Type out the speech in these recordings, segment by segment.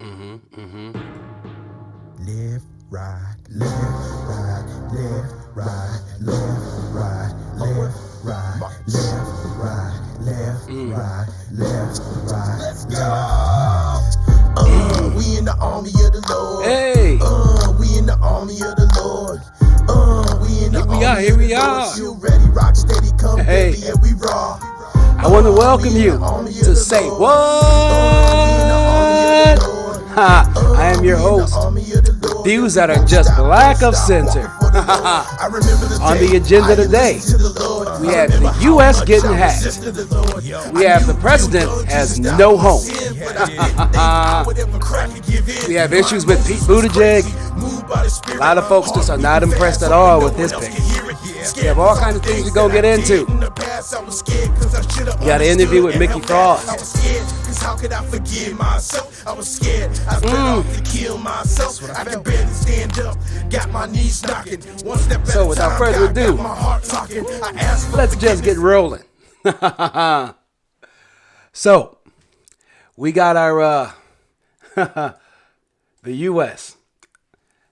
Left, right, left, right, left, right, left, right, left, right, left, right, left, right, left, right. Let's go. We in the army of the Lord. Hey, We in the army of the Lord. We in the here we are, army here of we the Lord. are. Still ready, rock steady, come Hey, baby, and we raw. I want to welcome We in the you army of to the Say Lord. We in the army of What? the Lord. Ha, I am your We in the host. army of the Lord. Views And that we are won't just stop, black won't of stop center. walking for the Lord. I remember the On day the agenda I today, listened to the Lord. we I have remember the how U.S. much getting I hacked. resisted the Lord. We I have the knew president good has Jesus died no for my home. sin, but I didn't think I would ever crack and give in. We have God, issues with Pete Moses was Buttigieg. crazy, moved by the A Spirit. lot of folks just are Heart not beating impressed fast, at hoping all no with one his else pick. can hear it. We Scared have 'cause all all kinds the of things things we're that going to I get into. did in the past. I was scared 'cause I should have We got an interview understood with and Miki held back. I Frost. was scared 'cause how could I forgive myself? I was scared. I was better off to kill myself. I could barely stand up. Got my knees knocking. One step at So a without time. further God got ado, my heart talking. I asked for let's just get forgiveness. rolling. So we got our the U.S.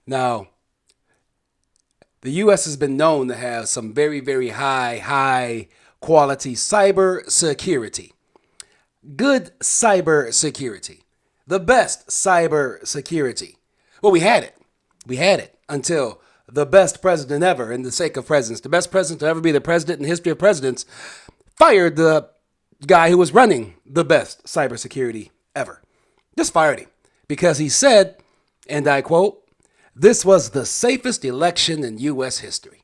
Now, the U.S. has been known to have some very, very high quality cyber security. Good cyber security. The best cyber security. Well, we had it. We had it until the best president ever, in the sake of presidents, the best president to ever be the president in the history of presidents, fired the guy who was running the best cybersecurity ever. Just fired him because he said, and I quote, "This was the safest election in U.S. history."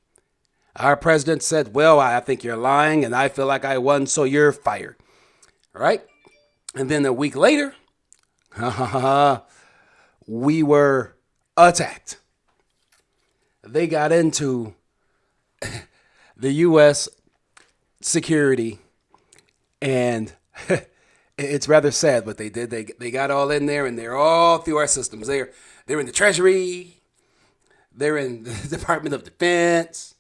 Our president said, "Well, I think you're lying and I feel like I won, so you're fired." All right? And then a week later, we were attacked. They got into the U.S. security, and it's rather sad what they did. They got all in there, and they're all through our systems. They're in the Treasury. They're in the Department of Defense.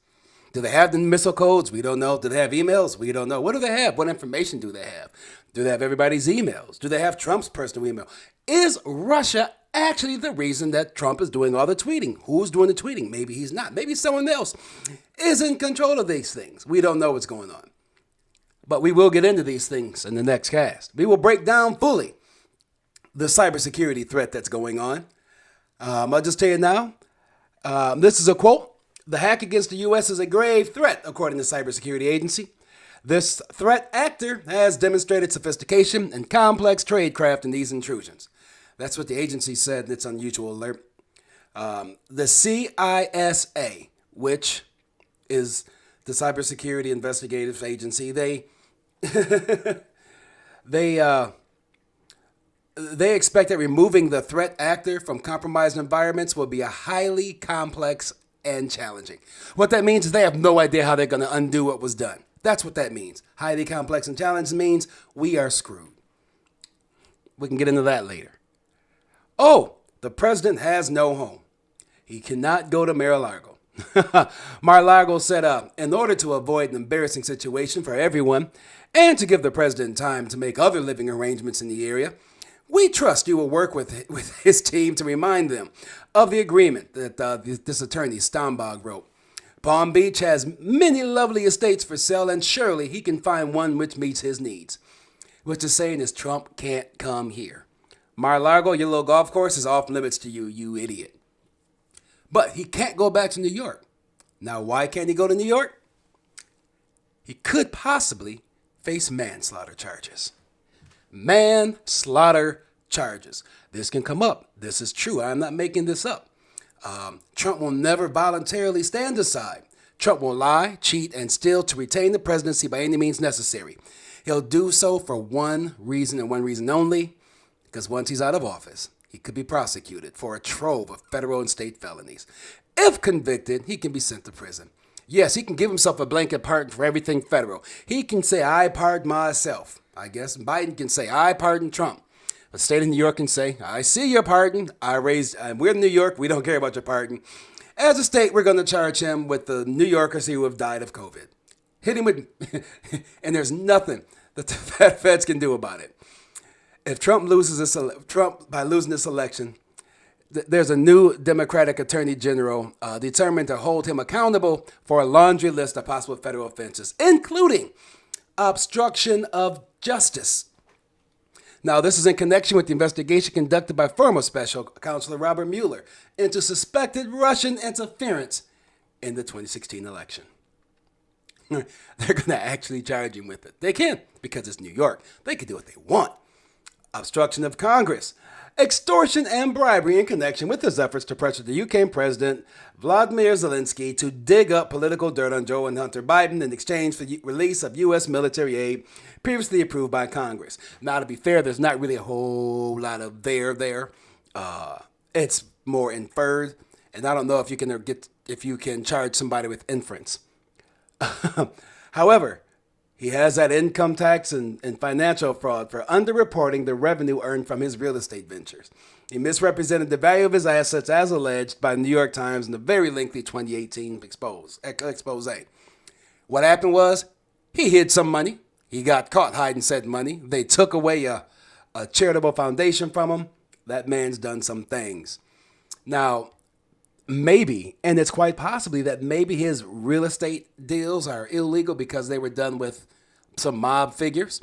Do they have the missile codes? We don't know. Do they have emails? We don't know. What do they have? What information do they have? Do they have everybody's emails? Do they have Trump's personal email? Is Russia actually the reason that Trump is doing all the tweeting? Who's doing the tweeting? Maybe he's not. Maybe someone else is in control of these things. We don't know what's going on. But we will get into these things in the next cast. We will break down fully the cybersecurity threat that's going on. I'll just tell you now, this is a quote. "The hack against the U.S. is a grave threat, according to the cybersecurity agency. This threat actor has demonstrated sophistication and complex tradecraft in these intrusions." That's what the agency said in its unusual alert. The CISA, which is the Cybersecurity Investigative Agency, they expect that removing the threat actor from compromised environments will be a highly complex and challenging. What that means is they have no idea how they're going to undo what was done. That's what that means. Highly complex and challenging means we are screwed. We can get into that later. Oh, the president has no home. He cannot go to Mar-a-Lago. Mar-a-Lago said, in order to avoid an embarrassing situation for everyone and to give the president time to make other living arrangements in the area, we trust you will work with his team to remind them of the agreement that this attorney Stambog wrote. Palm Beach has many lovely estates for sale, and surely he can find one which meets his needs. What you're saying is Trump can't come here. Mar-a-Lago, your little golf course, is off limits to you, you idiot. But he can't go back to New York. Now, why can't he go to New York? He could possibly face manslaughter charges. Manslaughter charges. This can come up. This is true. I'm not making this up. Trump will never voluntarily stand aside. Trump will lie, cheat, and steal to retain the presidency by any means necessary. He'll do so for one reason and one reason only, because once he's out of office, he could be prosecuted for a trove of federal and state felonies. If convicted, he can be sent to prison. Yes, he can give himself a blanket pardon for everything federal. He can say, "I pardon myself." I guess Biden can say, "I pardon Trump." The state of New York can say, "I see your pardon. We're in New York. We don't care about your pardon." As a state, we're going to charge him with the New Yorkers who have died of COVID. Hit him with, and there's nothing that the feds can do about it. If Trump loses Trump by losing this election, there's a new Democratic Attorney General determined to hold him accountable for a laundry list of possible federal offenses, including obstruction of justice. Now, this is in connection with the investigation conducted by former Special Counsel Robert Mueller into suspected Russian interference in the 2016 election. They're going to actually charge him with it. They can, because it's New York. They can do what they want. Obstruction of Congress, extortion and bribery in connection with his efforts to pressure the UK President Vladimir Zelensky to dig up political dirt on Joe and Hunter Biden in exchange for the release of U.S. military aid previously approved by Congress. Now, to be fair, there's not really a whole lot of there. It's more inferred, and I don't know if you can charge somebody with inference. However, he has that income tax and financial fraud for underreporting the revenue earned from his real estate ventures. He misrepresented the value of his assets as alleged by the New York Times in the very lengthy 2018 expose. What happened was he hid some money. He got caught hiding said money. They took away a charitable foundation from him. That man's done some things. Now, maybe, and it's quite possibly that maybe his real estate deals are illegal because they were done with some mob figures.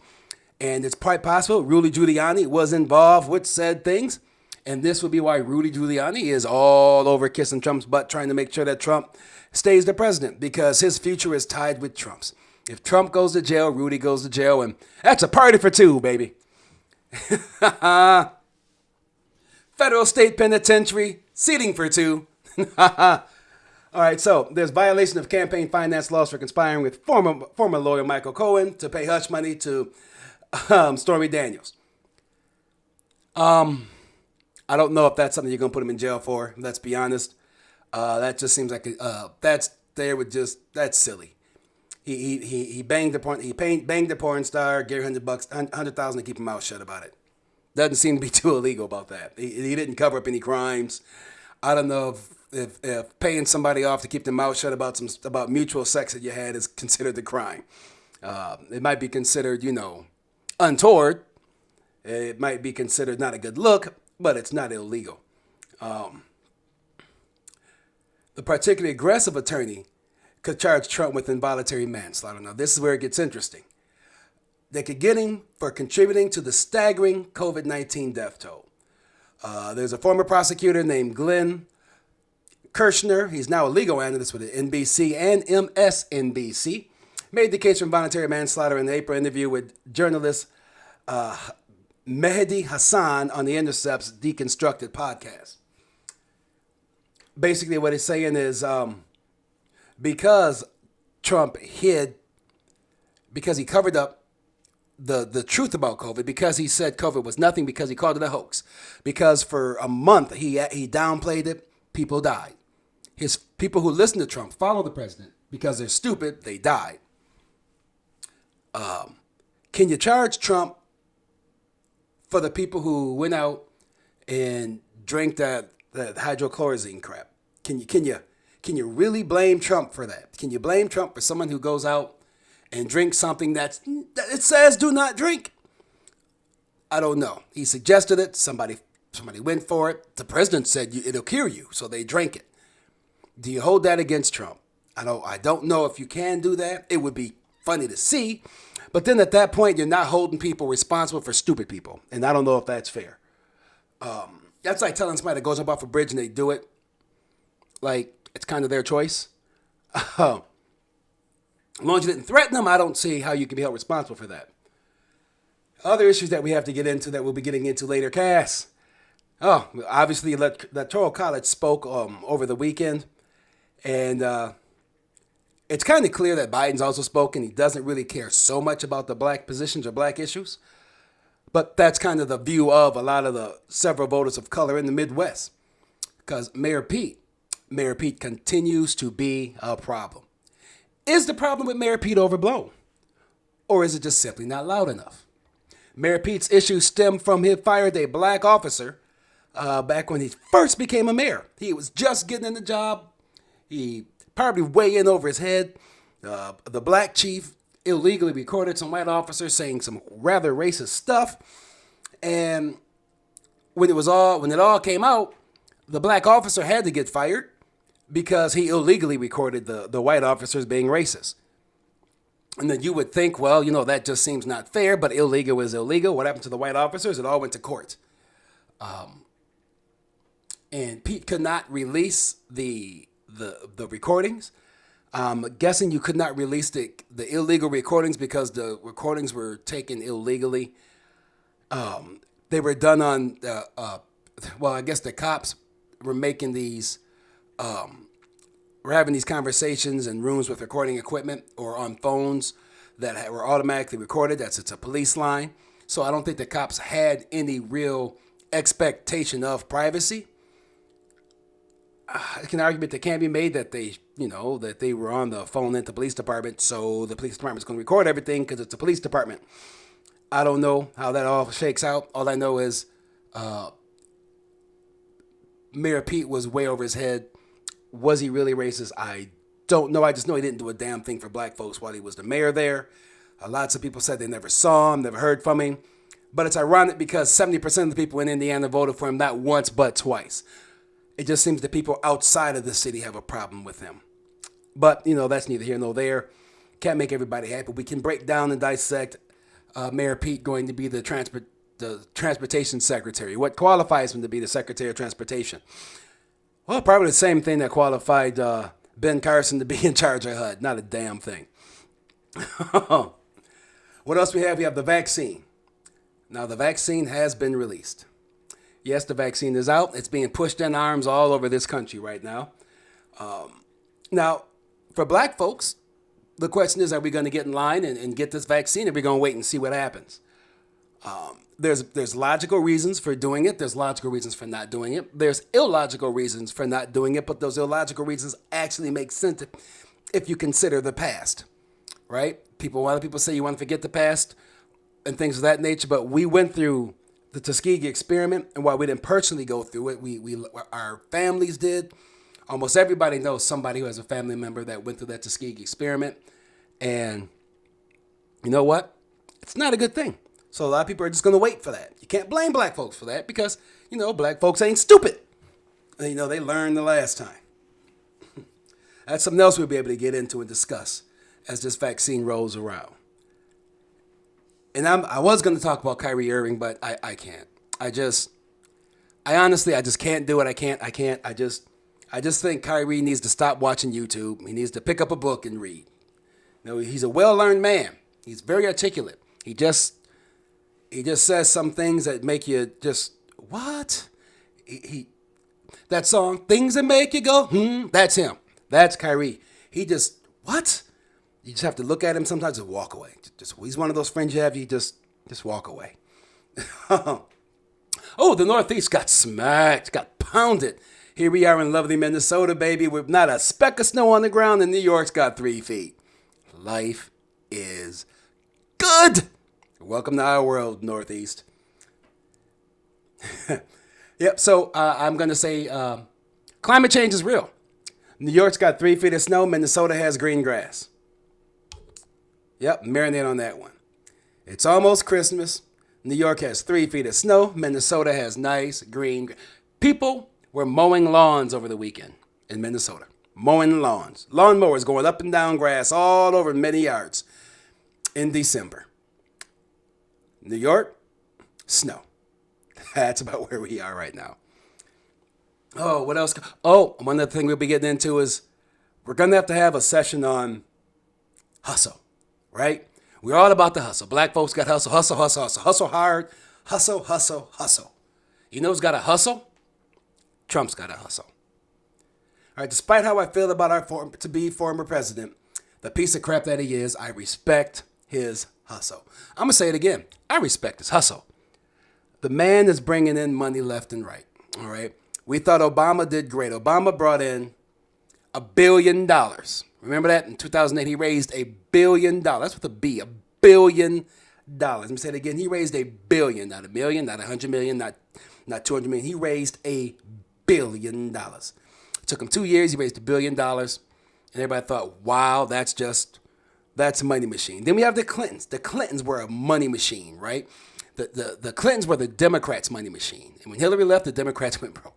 And it's quite possible Rudy Giuliani was involved with said things. And this would be why Rudy Giuliani is all over kissing Trump's butt, trying to make sure that Trump stays the president, because his future is tied with Trump's. If Trump goes to jail, Rudy goes to jail, and that's a party for two, baby. Federal state penitentiary, seating for two. All right, so there's violation of campaign finance laws for conspiring with former lawyer Michael Cohen to pay hush money to Stormy Daniels. I don't know if that's something you're gonna put him in jail for. Let's be honest. That just seems like that's silly. He banged the porn star, gave $100, $100,000 to keep his mouth shut about it. Doesn't seem to be too illegal about that. He didn't cover up any crimes. I don't know if paying somebody off to keep their mouth shut about mutual sex that you had is considered a crime. It might be considered, untoward. It might be considered not a good look, but it's not illegal. The particularly aggressive attorney could charge Trump with involuntary manslaughter. Now, this is where it gets interesting. They could get him for contributing to the staggering COVID-19 death toll. There's a former prosecutor named Glenn Kirshner. He's now a legal analyst with NBC and MSNBC. Made the case for involuntary manslaughter in the April interview with journalist Mehdi Hassan on The Intercept's Deconstructed podcast. Basically, what he's saying is because Trump because he covered up the truth about COVID, because he said COVID was nothing, because he called it a hoax, because for a month he downplayed it, people died. His people who listen to Trump follow the president because they're stupid, they died. Can you charge Trump for the people who went out and drank that hydrochloroquine crap? Can you really blame Trump for that? Can you blame Trump for someone who goes out and drinks something that it says do not drink? I don't know. He suggested it. Somebody went for it. The president said it'll cure you, so they drank it. Do you hold that against Trump? I don't know if you can do that. It would be funny to see. But then at that point, you're not holding people responsible for stupid people. And I don't know if that's fair. That's like telling somebody that goes up off a bridge and they do it. Like, it's kind of their choice. As long as you didn't threaten them, I don't see how you can be held responsible for that. Other issues that we have to get into that we'll be getting into later, Cass. Oh, obviously, the Electoral College spoke over the weekend. And it's kind of clear that Biden's also spoken. He doesn't really care so much about the black positions or black issues. But that's kind of the view of a lot of the several voters of color in the Midwest. Because Mayor Pete continues to be a problem. Is the problem with Mayor Pete overblown? Or is it just simply not loud enough? Mayor Pete's issues stem from him fired a black officer back when he first became a mayor. He was just getting in the job. He probably way in over his head. The black chief illegally recorded some white officers saying some rather racist stuff. And when it all came out, the black officer had to get fired because he illegally recorded the white officers being racist. And then you would think, well, that just seems not fair, but illegal is illegal. What happened to the white officers? It all went to court. And Pete could not release the recordings. Guessing you could not release the illegal recordings because the recordings were taken illegally. They were done on, I guess the cops were making these, were having these conversations in rooms with recording equipment or on phones that were automatically recorded. It's a police line. So I don't think the cops had any real expectation of privacy. An argument that can be made that they were on the phone at the police department, so the police department's going to record everything because it's a police department. I don't know how that all shakes out. All I know is Mayor Pete was way over his head. Was he really racist? I don't know. I just know he didn't do a damn thing for black folks while he was the mayor there. Lots of people said they never saw him, never heard from him. But it's ironic because 70% of the people in Indiana voted for him not once but twice. It just seems that people outside of the city have a problem with him. But, that's neither here nor there. Can't make everybody happy. We can break down and dissect Mayor Pete going to be the transportation secretary. What qualifies him to be the secretary of transportation? Well, probably the same thing that qualified Ben Carson to be in charge of HUD. Not a damn thing. What else we have? We have the vaccine. Now, the vaccine has been released. Yes, the vaccine is out. It's being pushed in arms all over this country right now. Now, for black folks, the question is, are we going to get in line and get this vaccine, or are we going to wait and see what happens? There's logical reasons for doing it. There's logical reasons for not doing it. There's illogical reasons for not doing it, but those illogical reasons actually make sense if you consider the past, right? A lot of people say you want to forget the past and things of that nature, but we went through the Tuskegee experiment, and while we didn't personally go through it, our families did. Almost everybody knows somebody who has a family member that went through that Tuskegee experiment, and you know what? It's not a good thing. So a lot of people are just going to wait for that. You can't blame black folks for that because, black folks ain't stupid. And, they learned the last time. That's something else we'll be able to get into and discuss as this vaccine rolls around. And I was going to talk about Kyrie Irving, but I can't. I honestly can't do it. I can't. I just think Kyrie needs to stop watching YouTube. He needs to pick up a book and read. He's a well-learned man. He's very articulate. He just says some things that make you just, what? That song, Things That Make You Go, that's him. That's Kyrie. He just, what? You just have to look at him sometimes and walk away. He's one of those friends you have, you just walk away. Oh, the Northeast got smacked, got pounded. Here we are in lovely Minnesota, baby, with not a speck of snow on the ground, and New York's got 3 feet. Life is good. Welcome to our world, Northeast. Yep, so I'm going to say climate change is real. New York's got 3 feet of snow. Minnesota has green grass. Yep, marinate on that one. It's almost Christmas. New York has 3 feet of snow. Minnesota has nice green. People were mowing lawns over the weekend in Minnesota. Mowing lawns. Lawnmowers going up and down grass all over many yards in December. New York, snow. That's about where we are right now. Oh, what else? Oh, one other thing we'll be getting into is we're going to have a session on hustle, right? We're all about the hustle. Black folks got hustle, hustle, hustle, hustle. Hustle hard, hustle, hustle, hustle. You know who's got a hustle? Trump's got a hustle. All right, despite how I feel about our former president, the piece of crap that he is, I respect his hustle. I'm going to say it again. I respect his hustle. The man is bringing in money left and right. All right. We thought Obama did great. Obama brought in $1 billion. Remember that? In 2008, he raised $1 billion. That's with a B, $1 billion. Let me say it again. He raised $1 billion, not a million, not 100 million, not 200 million. He raised $1 billion. It took him 2 years. He raised $1 billion. And everybody thought, wow, that's a money machine. Then we have the Clintons. The Clintons were a money machine, right? the Clintons were the Democrats' money machine. And when Hillary left, the Democrats went broke.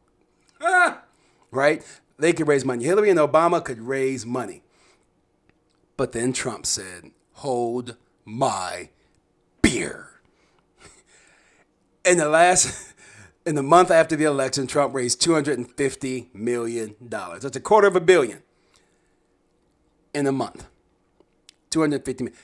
Right? They could raise money. Hillary and Obama could raise money. But then Trump said, hold my beer. In the month after the election, Trump raised $250 million. That's $250 million in a month. $250 million.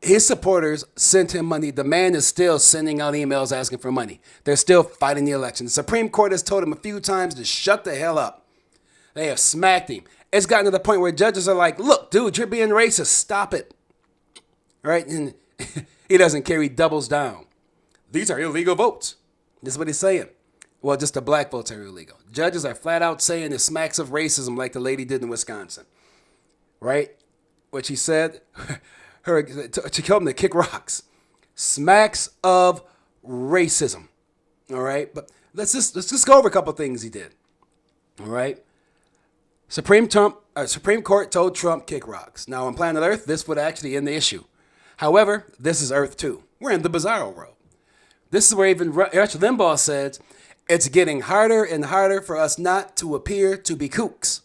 His supporters sent him money. The man is still sending out emails asking for money. They're still fighting the election. The Supreme Court has told him a few times to shut the hell up. They have smacked him. It's gotten to the point where judges are like, look, dude, you're being racist. Stop it. Right? And he doesn't care. He doubles down. These are illegal votes. This is what he's saying. Well, just the black votes are illegal. Judges are flat out saying it smacks of racism like the lady did in Wisconsin. Right? What she said, she told him to kick rocks. Smacks of racism. All right? But let's just go over a couple things he did. All right? Supreme Court told Trump kick rocks. Now, on planet Earth, this would actually end the issue. However, this is Earth 2. We're in the bizarro world. This is where even Rush Limbaugh says it's getting harder and harder for us not to appear to be kooks.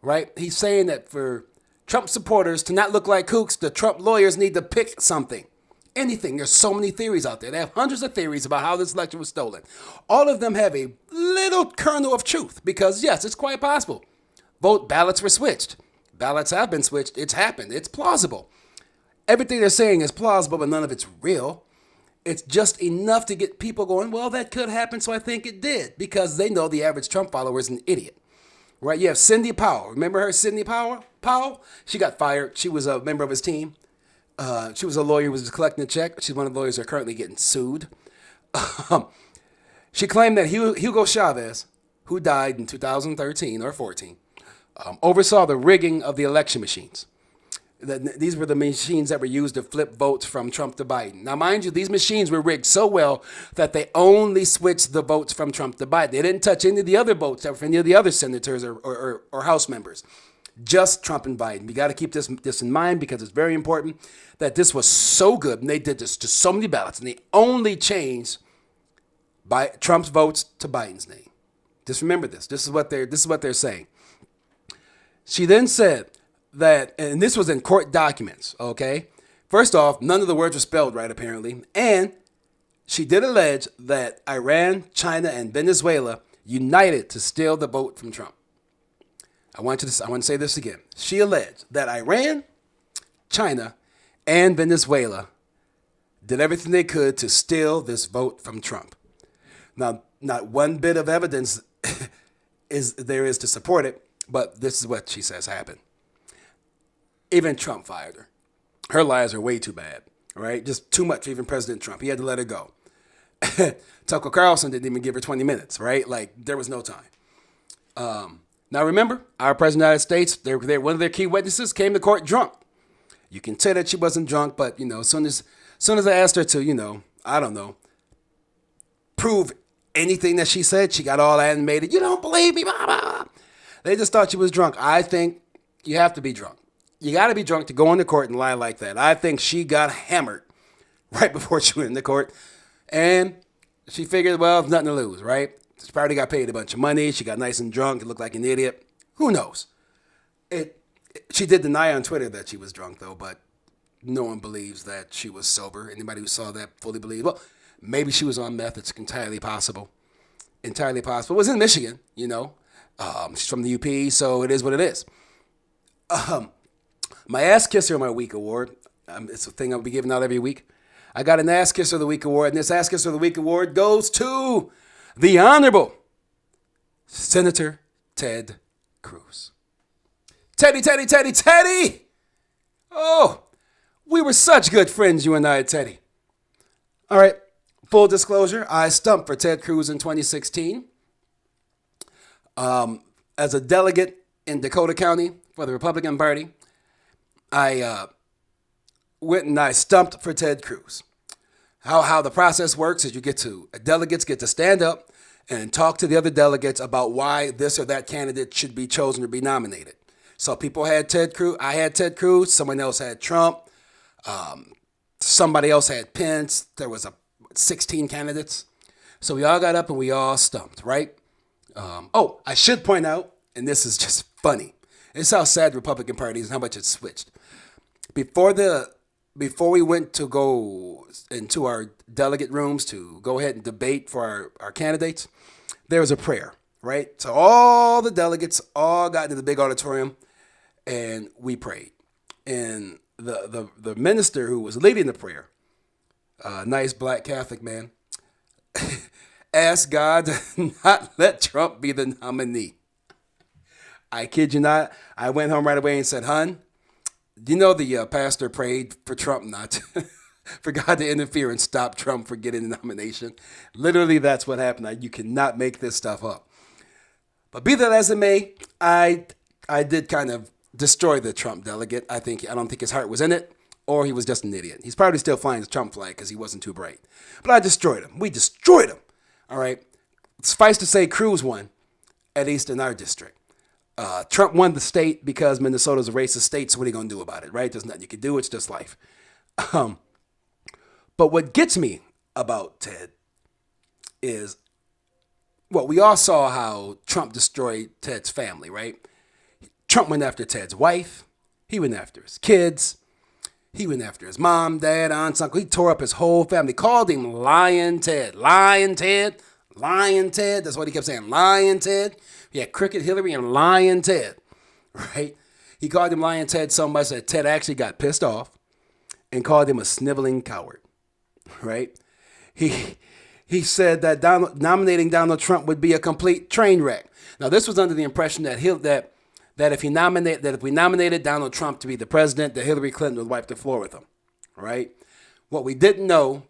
Right? He's saying that for Trump supporters to not look like kooks, the Trump lawyers need to pick something. Anything. There's so many theories out there. They have hundreds of theories about how this election was stolen. All of them have a little kernel of truth because, yes, it's quite possible. Ballots were switched. Ballots have been switched. It's happened. It's plausible. Everything they're saying is plausible, but none of it's real. It's just enough to get people going, well, that could happen, so I think it did, because they know the average Trump follower is an idiot. Right? You have Cindy Powell. Remember her, Cindy Powell? She got fired. She was a member of his team. She was a lawyer who was collecting a check. She's one of the lawyers who are currently getting sued. She claimed that Hugo Chavez, who died in 2013 or 14, oversaw the rigging of the election machines. These were the machines that were used to flip votes from Trump to Biden. Now, mind you, these machines were rigged so well that they only switched the votes from Trump to Biden. They didn't touch any of the other votes that were from any of the other senators or House members. Just Trump and Biden. We got to keep this in mind because it's very important that this was so good. And they did this to so many ballots. And they only changed Trump's votes to Biden's name. Just remember this. This is what they're saying. She then said that, and this was in court documents, okay? First off, none of the words were spelled right, apparently. And she did allege that Iran, China, and Venezuela united to steal the vote from Trump. I want to say this again. She alleged that Iran, China, and Venezuela did everything they could to steal this vote from Trump. Now, not one bit of evidence is to support it, but this is what she says happened. Even Trump fired her. Her lies are way too bad, right? Just too much for even President Trump. He had to let her go. Tucker Carlson didn't even give her 20 minutes, right? Like, there was no time. Now, remember, our president of the United States, one of their key witnesses came to court drunk. You can tell that she wasn't drunk, but, as soon as I asked her to, I don't know, prove anything that she said, she got all animated. You don't believe me, blah, blah. They just thought she was drunk. I think you have to be drunk. You got to be drunk to go into court and lie like that. I think she got hammered right before she went into court. And she figured, well, nothing to lose, right? She probably got paid a bunch of money. She got nice and drunk. It looked like an idiot. Who knows? She did deny on Twitter that she was drunk, though, but no one believes that she was sober. Anybody who saw that fully believes. Well, maybe she was on meth. It's entirely possible. Entirely possible. It was in Michigan, She's from the UP, so it is what it is. My Ass Kisser of my Week award, it's a thing I'll be giving out every week. I got an Ass Kisser of the Week award, and this Ass Kisser of the Week award goes to the Honorable Senator Ted Cruz. Teddy! Oh, we were such good friends, you and I, Teddy. All right, full disclosure, I stumped for Ted Cruz in 2016. As a delegate in Dakota County for the Republican Party, I went and I stumped for Ted Cruz. How the process works is delegates get to stand up and talk to the other delegates about why this or that candidate should be chosen or be nominated. So people had Ted Cruz. I had Ted Cruz. Someone else had Trump. Somebody else had Pence. There was 16 candidates. So we all got up and we all stumped, right? I should point out, and this is just funny. It's how sad the Republican Party is and how much it's switched. Before we went to go into our delegate rooms to go ahead and debate for our candidates, there was a prayer, right? So all the delegates all got into the big auditorium and we prayed. And the minister who was leading the prayer, a nice black Catholic man, asked God to not let Trump be the nominee. I kid you not. I went home right away and said, "Hun, do you know the pastor prayed for Trump not to, for God to interfere and stop Trump from getting the nomination?" Literally, that's what happened. You cannot make this stuff up. But be that as it may, I did kind of destroy the Trump delegate. I don't think his heart was in it, or he was just an idiot. He's probably still flying his Trump flag because he wasn't too bright. But I destroyed him. We destroyed him. All right. Suffice to say, Cruz won, at least in our district. Trump won the state because Minnesota's a racist state, so what are you going to do about it, right? There's nothing you can do. It's just life. But what gets me about Ted is, well, we all saw how Trump destroyed Ted's family, right? Trump went after Ted's wife. He went after his kids. He went after his mom, dad, aunts, uncle. He tore up his whole family. Called him Lying Ted. Lying Ted. Lying Ted. That's what he kept saying. Lying Ted. He had Crooked Hillary and Lying Ted. Right? He called him Lying Ted so much that Ted actually got pissed off and called him a sniveling coward. Right? He said that nominating Donald Trump would be a complete train wreck. Now, this was under the impression that if we nominated Donald Trump to be the president, that Hillary Clinton would wipe the floor with him. Right? What we didn't know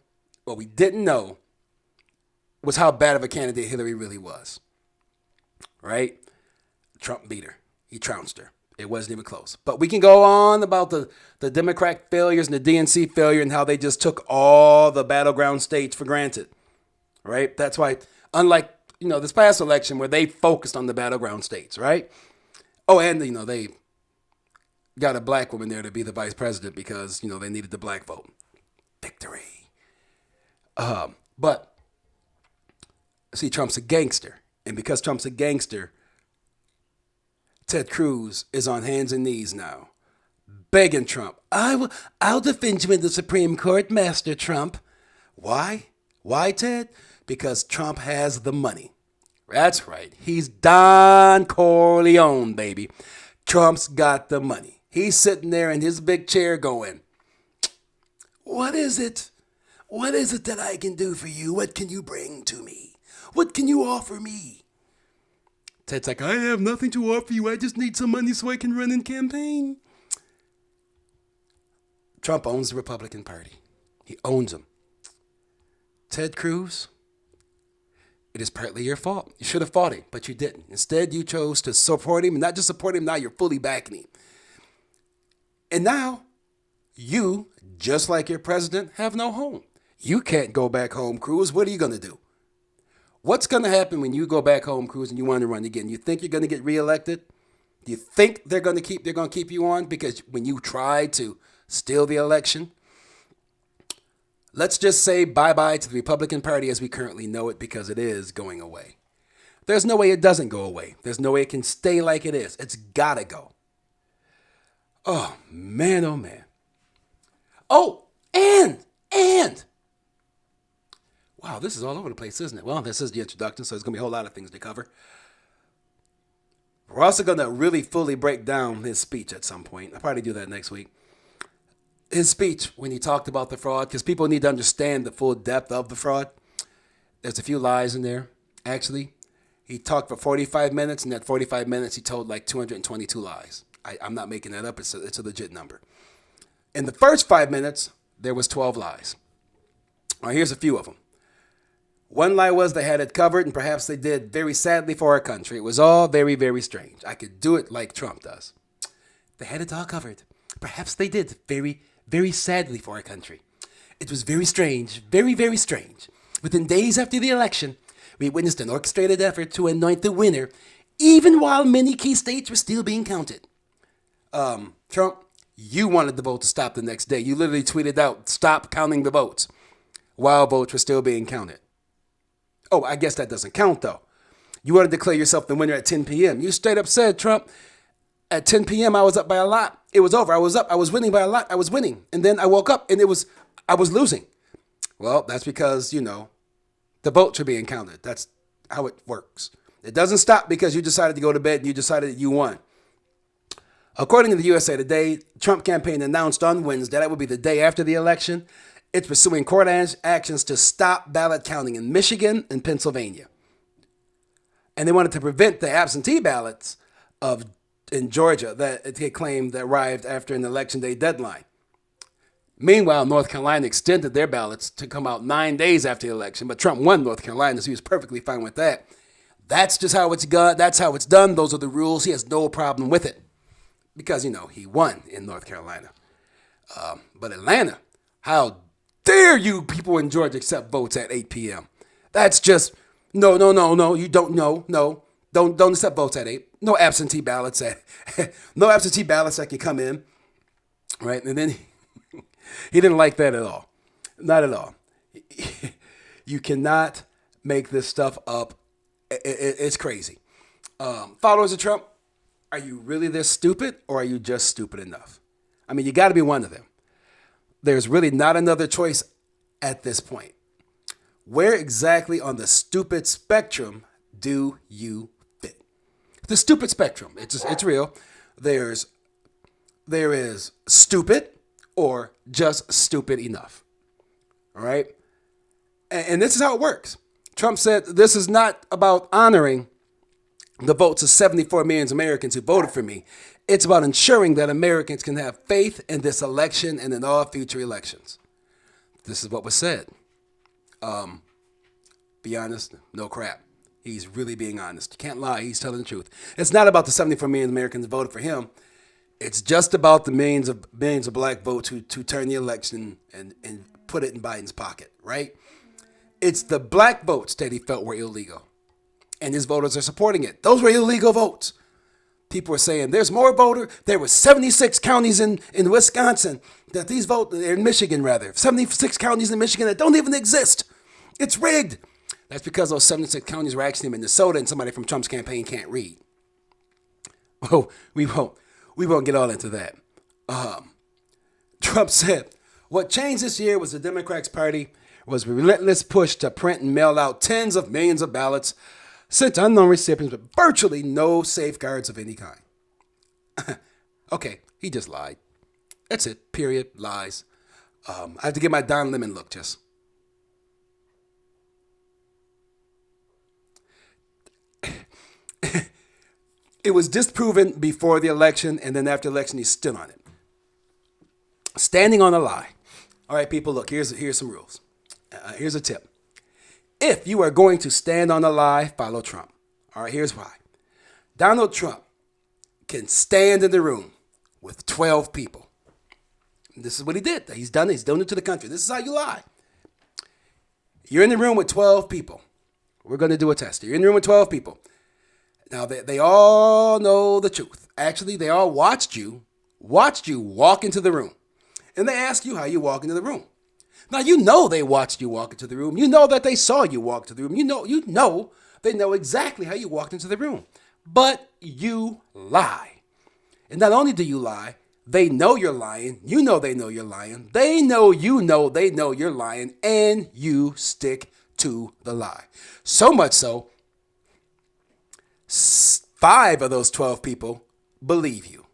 was how bad of a candidate Hillary really was. Right? Trump beat her. He trounced her. It wasn't even close. But we can go on about the Democrat failures and the DNC failure and how they just took all the battleground states for granted. Right? That's why, unlike, this past election where they focused on the battleground states, right? Oh, and, they got a black woman there to be the vice president because, they needed the black vote. Victory. But, see, Trump's a gangster. And because Trump's a gangster, Ted Cruz is on hands and knees now, begging Trump, I'll defend you in the Supreme Court, Master Trump. Why? Why, Ted? Because Trump has the money. That's right. He's Don Corleone, baby. Trump's got the money. He's sitting there in his big chair going, what is it? What is it that I can do for you? What can you bring to me? What can you offer me? Ted's like, I have nothing to offer you. I just need some money so I can run and campaign. Trump owns the Republican Party. He owns them. Ted Cruz, it is partly your fault. You should have fought him, but you didn't. Instead, you chose to support him, and not just support him, now you're fully backing him. And now, you, just like your president, have no home. You can't go back home, Cruz. What are you going to do? What's going to happen when you go back home, Cruz, and you want to run again? You think you're going to get reelected? Do you think they're going to keep you on because when you tried to steal the election? Let's just say bye-bye to the Republican Party as we currently know it because it is going away. There's no way it doesn't go away. There's no way it can stay like it is. It's got to go. Oh, man, oh, man. Oh, and wow, this is all over the place, isn't it? Well, this is the introduction, so there's going to be a whole lot of things to cover. We're also going to really fully break down his speech at some point. I'll probably do that next week. His speech when he talked about the fraud, because people need to understand the full depth of the fraud. There's a few lies in there, actually. He talked for 45 minutes, and that 45 minutes he told like 222 lies. I'm not making that up. It's a legit number. In the first 5 minutes, there was 12 lies. All right, here's a few of them. One lie was they had it covered, and perhaps they did very sadly for our country. It was all very, very strange. I could do it like Trump does. They had it all covered. Perhaps they did very, very sadly for our country. It was very strange, very, very strange. Within days after the election, we witnessed an orchestrated effort to anoint the winner, even while many key states were still being counted. Trump, You wanted the vote to stop the next day. You literally tweeted out, "Stop counting the votes," while votes were still being counted. Oh, I guess that doesn't count though. You want to declare yourself the winner at 10 p.m. You straight up said, Trump, at 10 p.m. I was up by a lot. It was over. I was up. I was winning by a lot. I was winning. And then I woke up and I was losing. Well, that's because, the votes are being counted. That's how it works. It doesn't stop because you decided to go to bed and you decided that you won. According to the USA Today, Trump campaign announced on Wednesday, that would be the day after the election, it's pursuing court actions to stop ballot counting in Michigan and Pennsylvania. And they wanted to prevent the absentee ballots in Georgia that they claimed that arrived after an election day deadline. Meanwhile, North Carolina extended their ballots to come out 9 days after the election, but Trump won North Carolina, so he was perfectly fine with that. That's just how it's done. That's how it's done. Those are the rules. He has no problem with it because, he won in North Carolina. But Atlanta, how dare you people in Georgia accept votes at 8 p.m.? That's just, no. You don't know. No, don't accept votes at 8. No absentee ballots that can come in, right? And then he didn't like that at all. Not at all. You cannot make this stuff up. It's crazy. Followers of Trump, are you really this stupid or are you just stupid enough? I mean, you got to be one of them. There's really not another choice at this point. Where exactly on the stupid spectrum do you fit? The stupid spectrum. It's real. There is stupid or just stupid enough. All right? And this is how it works. Trump said this is not about honoring the votes of 74 million Americans who voted for me. It's about ensuring that Americans can have faith in this election and in all future elections. This is what was said. Be honest, no crap. He's really being honest. You can't lie. He's telling the truth. It's not about the 74 million Americans who voted for him. It's just about the millions of black votes who turned the election and put it in Biden's pocket, right? It's the black votes that he felt were illegal. And his voters are supporting it. Those were illegal votes. People were saying there's more voters. There were 76 counties in Wisconsin that these vote, in Michigan rather, 76 counties in Michigan that don't even exist. It's rigged. That's because those 76 counties were actually in Minnesota and somebody from Trump's campaign can't read. Oh, we won't get all into that. Trump said, what changed this year was the Democrats Party was a relentless push to print and mail out tens of millions of ballots sent to unknown recipients with virtually no safeguards of any kind. Okay, he just lied. That's it, period, lies. I have to get my Don Lemon look, just. It was disproven before the election, and then after the election, he stood on it. Standing on a lie. All right, people, look, here's some rules. Here's a tip. If you are going to stand on a lie, follow Trump. All right, here's why. Donald Trump can stand in the room with 12 people. This is what he did. He's done it. He's done it to the country. This is how you lie. You're in the room with 12 people. We're going to do a test. You're in the room with 12 people. Now, they all know the truth. Actually, they all watched you walk into the room. And they ask you how you walk into the room. Now, you know they watched you walk into the room. You know that they saw you walk to the room. You know they know exactly how you walked into the room. But you lie. And not only do you lie, they know you're lying. You know they know you're lying. They know you know they know you're lying. And you stick to the lie. So much so, 5 of those 12 people believe you.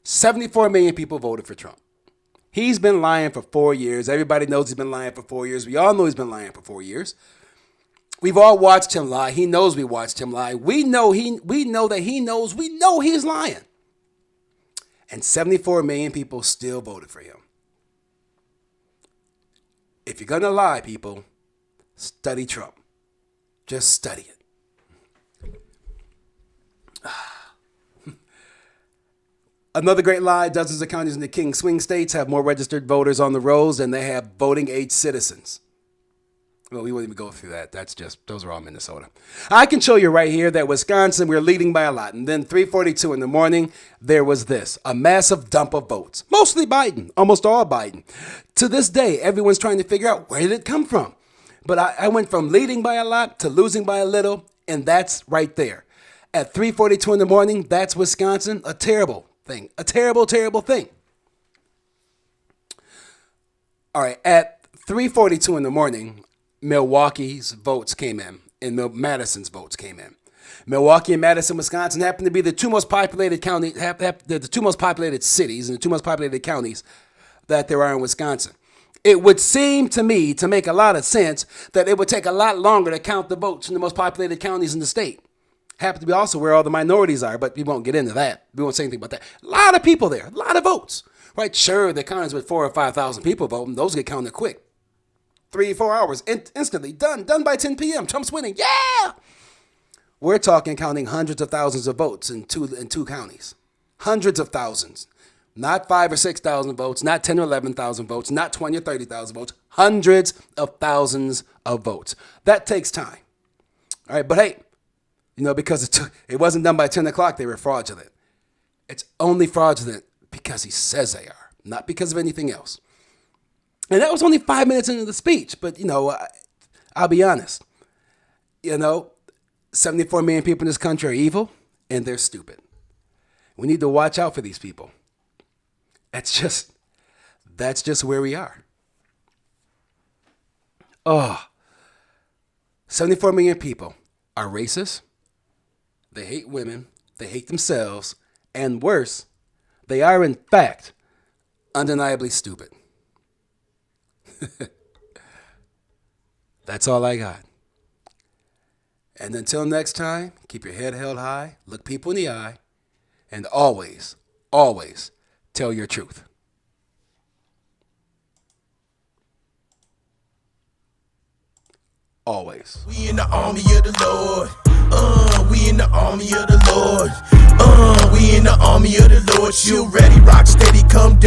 74 million people voted for Trump. He's been lying for 4 years. Everybody knows he's been lying for 4 years. We all know he's been lying for 4 years. We've all watched him lie. He knows we watched him lie. We know that he knows. We know he's lying. And 74 million people still voted for him. If you're going to lie, people, study Trump. Just study it. Another great lie, dozens of counties in the King swing states have more registered voters on the rolls than they have voting age citizens. Well, we wouldn't even go through that. Those are all Minnesota. I can show you right here that Wisconsin, we're leading by a lot. And then 3:42 in the morning, there was a massive dump of votes. Mostly Biden, almost all Biden. To this day, everyone's trying to figure out where did it come from. But I went from leading by a lot to losing by a little, and that's right there. At 3:42 in the morning, that's Wisconsin. A terrible thing. A terrible, terrible thing. All right, at 3:42 in the morning, Milwaukee's votes came in, and Madison's votes came in. Milwaukee and Madison, Wisconsin happen to be the two most populated counties, the two most populated cities and the two most populated counties that there are in Wisconsin. It would seem to me to make a lot of sense that it would take a lot longer to count the votes in the most populated counties in the state. Happen to be also where all the minorities are, but we won't get into that. We won't say anything about that. A lot of people there, a lot of votes. Right? Sure, the counties with 4,000 or 5,000 people voting, those get counted quick. 3-4 hours, instantly, done by 10 p.m. Trump's winning, yeah! We're talking counting hundreds of thousands of votes in two counties. Hundreds of thousands. Not 5,000 or 6,000 votes, not 10,000 or 11,000 votes, not 20,000 or 30,000 votes. Hundreds of thousands of votes. That takes time. All right, but hey, because it wasn't done by 10 o'clock, they were fraudulent. It's only fraudulent because he says they are, not because of anything else. And that was only 5 minutes into the speech. But, I'll be honest. 74 million people in this country are evil, and they're stupid. We need to watch out for these people. That's just where we are. 74 million people are racist. They hate women. They hate themselves. And worse, they are, in fact, undeniably stupid. That's all I got. And until next time, keep your head held high, look people in the eye, and always, always tell your truth. Always. We in the army of the Lord. We in the army of the Lord. We in the army of the Lord. Shield ready, rock steady, come